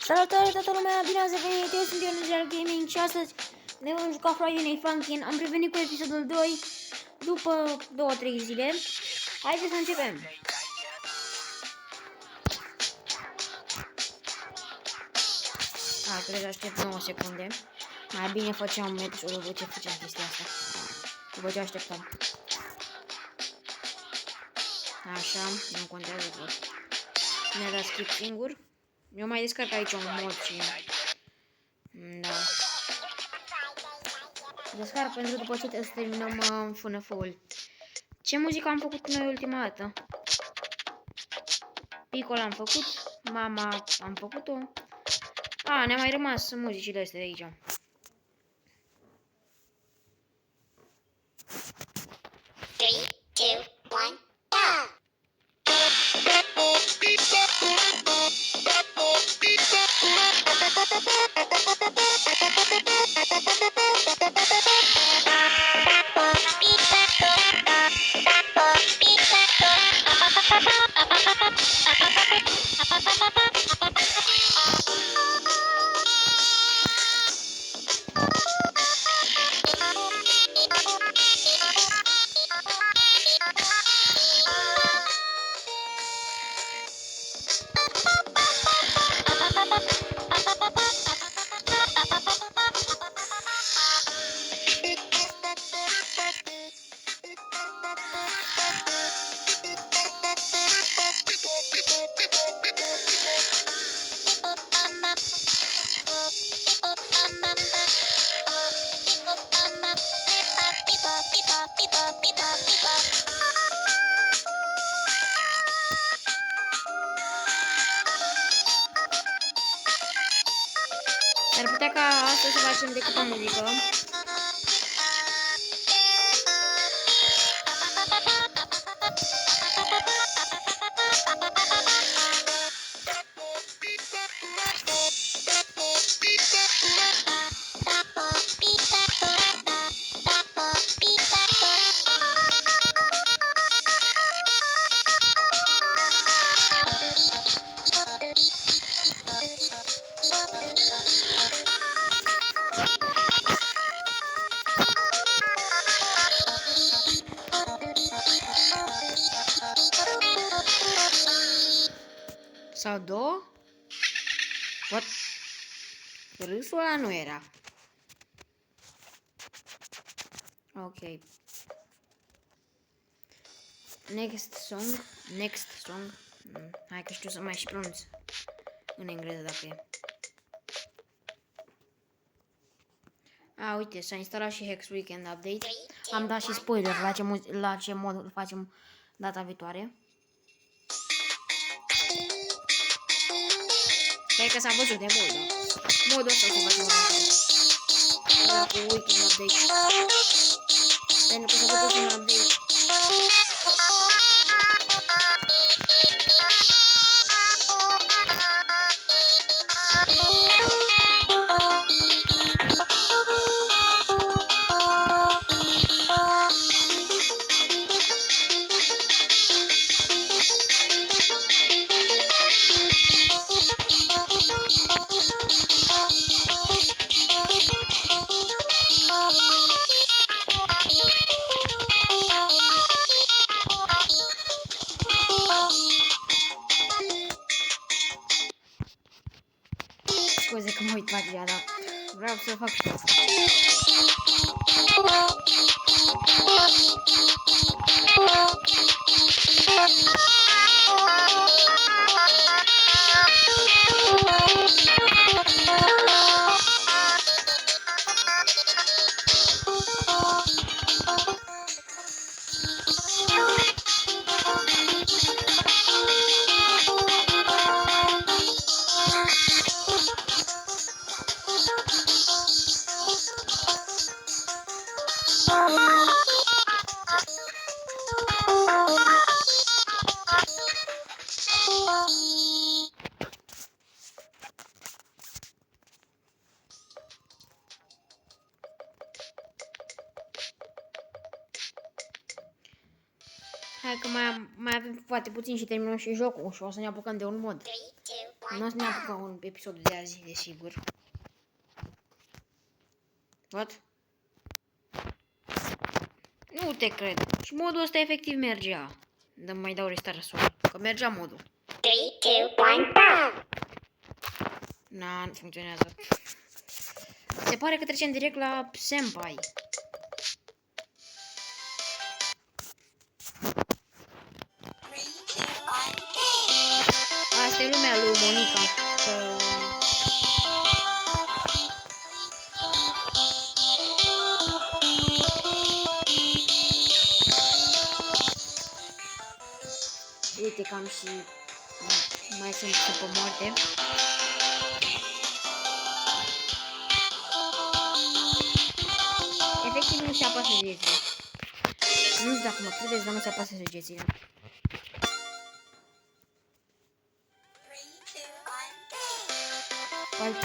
Salutare toată lumea, bine ați venit, eu sunt Ionel Gaming și astăzi ne vom juca Friday Night Funkin'. Am revenit cu episodul 2 după 2-3 zile. Haideți să începem! Cred că aștept 9 secunde. Mai bine făceam episodul după ce făceam chestia asta. După ce așteptam. Așa, nu contează tot. Ne-a dat skip singur. Eu mai descarc aici un mod și... Da. Descarc pentru după ce trebuie să terminăm FNF-ul. Ce muzică am făcut noi ultima dată? Piccolo am făcut, Mama am făcut-o. Ne-a mai rămas muzicile astea de aici. Ar putea ca asta să facem decât o muzică. Sau două? What? Râsul ăla nu era. Ok. Next song. Hai că știu să mai și pronunț în engleză dacă e. Uite, s-a instalat și Hex Weekend Update. Am dat și spoiler la ce mod îl facem data viitoare. Cred că s-a văzut de mult, da? Modul ăsta se face cu Weekend Update. Pentru că s-a făcut un update. Scuze că mă uit pagina, dar vreau să fac și asta. Hai că mai avem foarte puțin și terminăm și jocul și o să ne apucăm de un mod. Nu o să ne apucă un episod de azi, desigur. What? Nu te cred. Și modul ăsta efectiv mergea. Dar mai dau restart sol. Că mergea modul. 3, 2, 1, go! Na, nu funcționează. Se pare că trecem direct la Senpai. Asta e lumea lui Monica. Uite că am și mai sunt pe moarte. Efectiv nu se apasă săgețile. Nu știu dacă mă credeți, dar nu se apasă săgețile.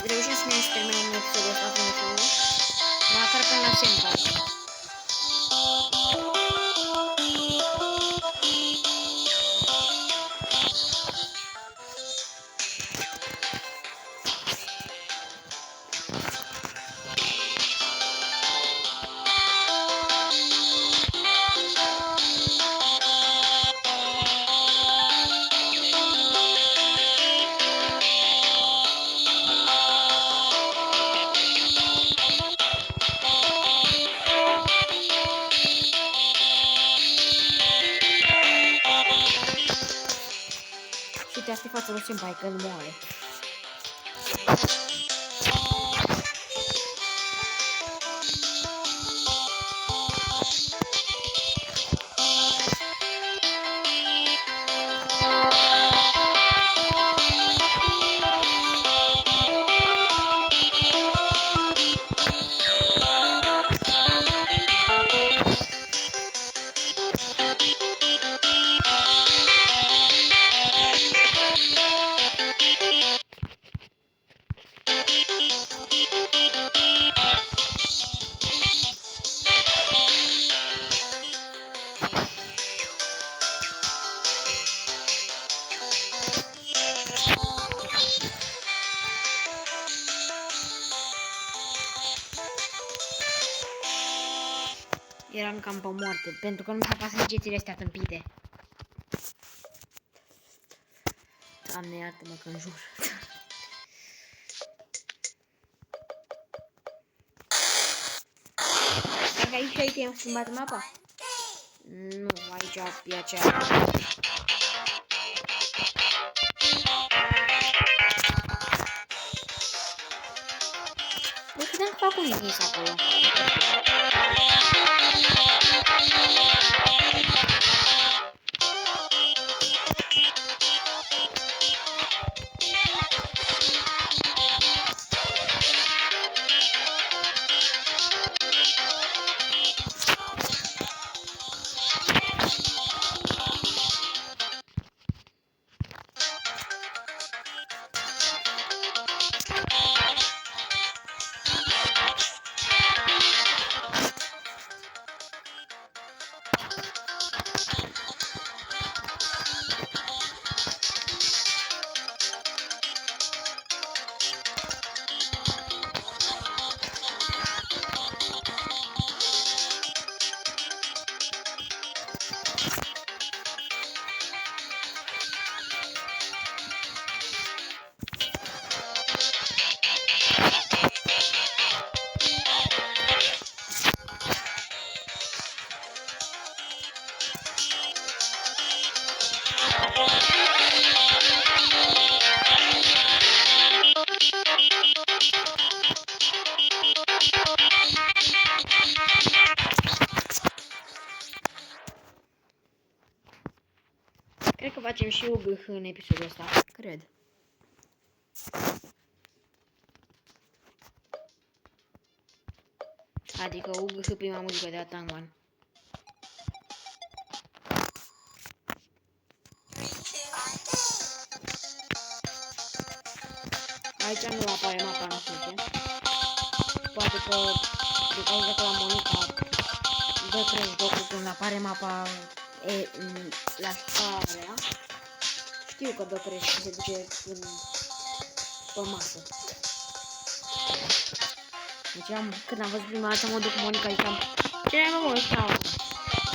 Reușim să ne terminăm episodul ăsta până la final. Măcar până la Senpai. Și asta e fața lui Senpai când moare. Eram cam pe moarte, pentru că nu s-a pasat săgețile astea tâmpite. Doamne, iartă-mă că înjur. Dacă aici am schimbat mapa? Nu, aici e aceea. Bă, credeam că fac un vis acolo. Cred că facem și UGH în episodul ăsta. Cred. Adică UGH prima muzică de Atangman. Aici nu apare mapa, nu știu ce. Poate că de cauza că la Monica dă crash jocul când apare mapa la starea. Știu că dă crash și se duce în pe masă. Deci când am văzut prima dată modul cu Monica, ziceam, ce mă ăsta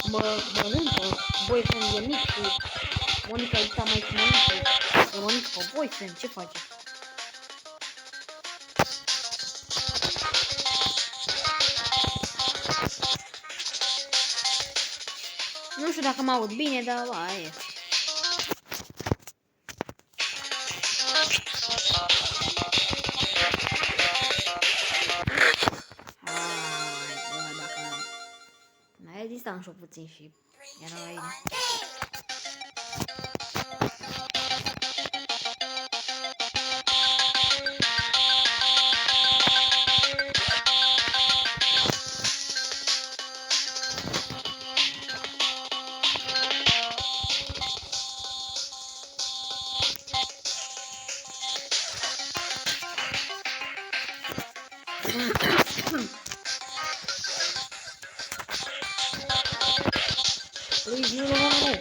mă mănâncă, boyfriend e mic și Monica e mai cu Monica, e Monica pe boyfriend, ce face? Nu știu dacă mă aud bine, dar aia e. Mai distanță puțin și era mai bine. Luiz, nu.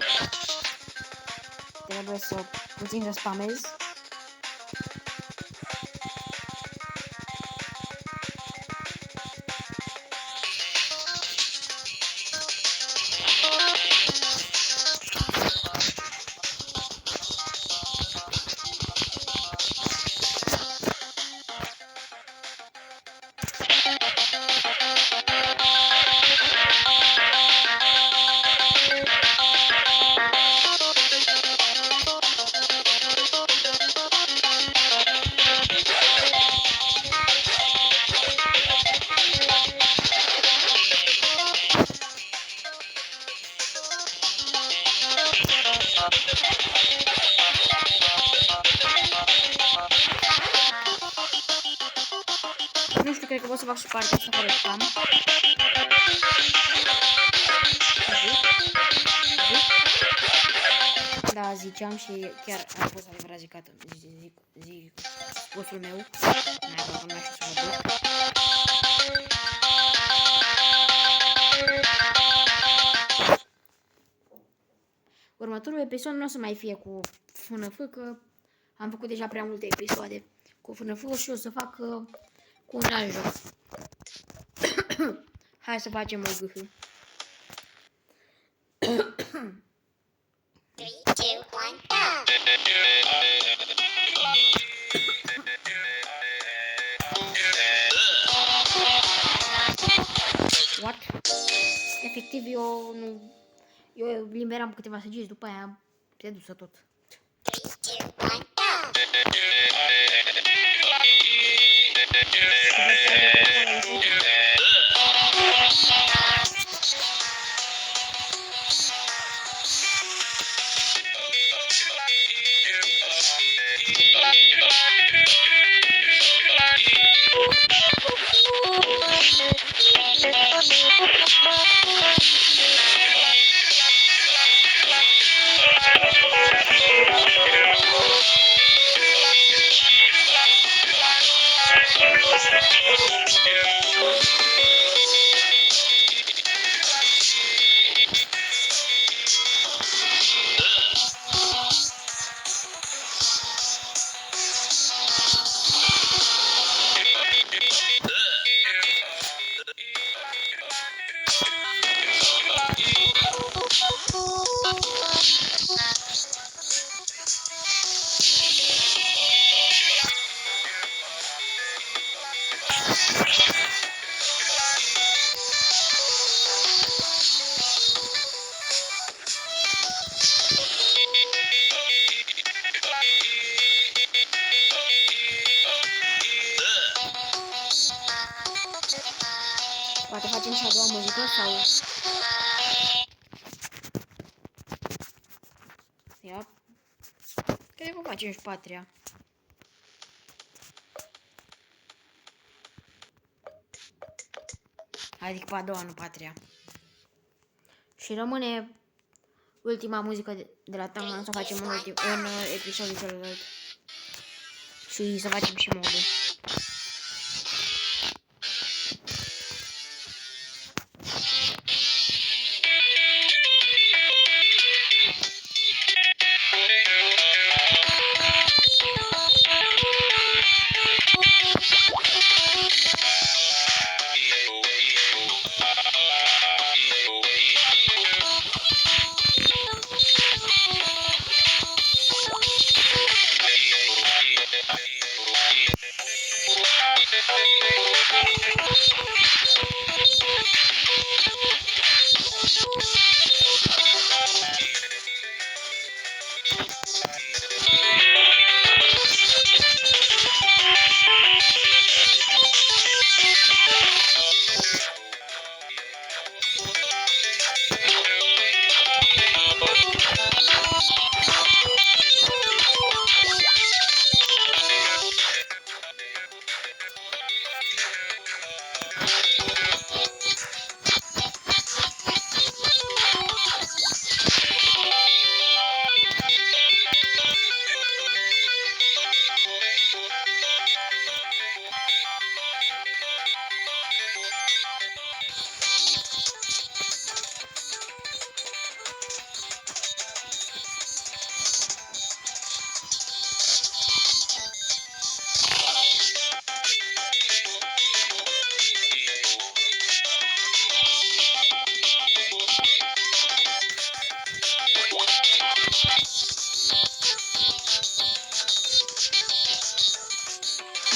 Trebuie să puțin să spamez. Nu știu, cred că pot să fac și partea asta fără spam. Da, ziceam și chiar a fost adevărat zic spusul meu. N-ai doar nu știu să mă duc. Următorul episod nu o să mai fie cu FNF, că am făcut deja prea multe episoade cu FNF și o să fac cu un alt joc. Hai să facem o gâhă. 3, 2, 1, go! What? Efectiv, eu liberam câteva săgeți, după aia se dusă tot. 3, 2, 1, go! Poate facem și a doua muzică sau... Ia. Cred că facem și patria. Adică pe a doua, nu patria. Și rămâne ultima muzică de la Tangan să facem în episodul celălalt. Și să facem și modul.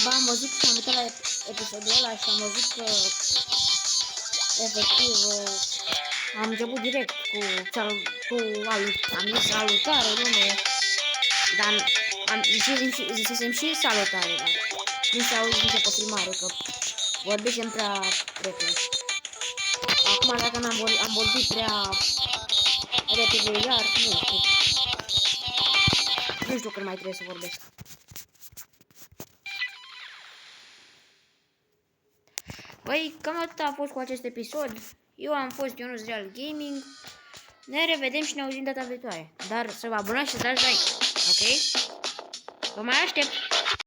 Ba, am văzut că am uitat la episodul ăla și am văzut că efectiv am început direct cu am zis salutare lume, dar zisem și salutare, dar nu se auzi nicio pe filmare, că vorbisem prea repede. Acum dacă am vorbit prea repede iar, nu știu când mai trebuie să vorbesc. Păi, cam atât a fost cu acest episod. Eu am fost Ionuț Real Gaming. Ne revedem și ne auzim data viitoare. Dar să vă abonați și să dați like. Ok? Vă mai aștept!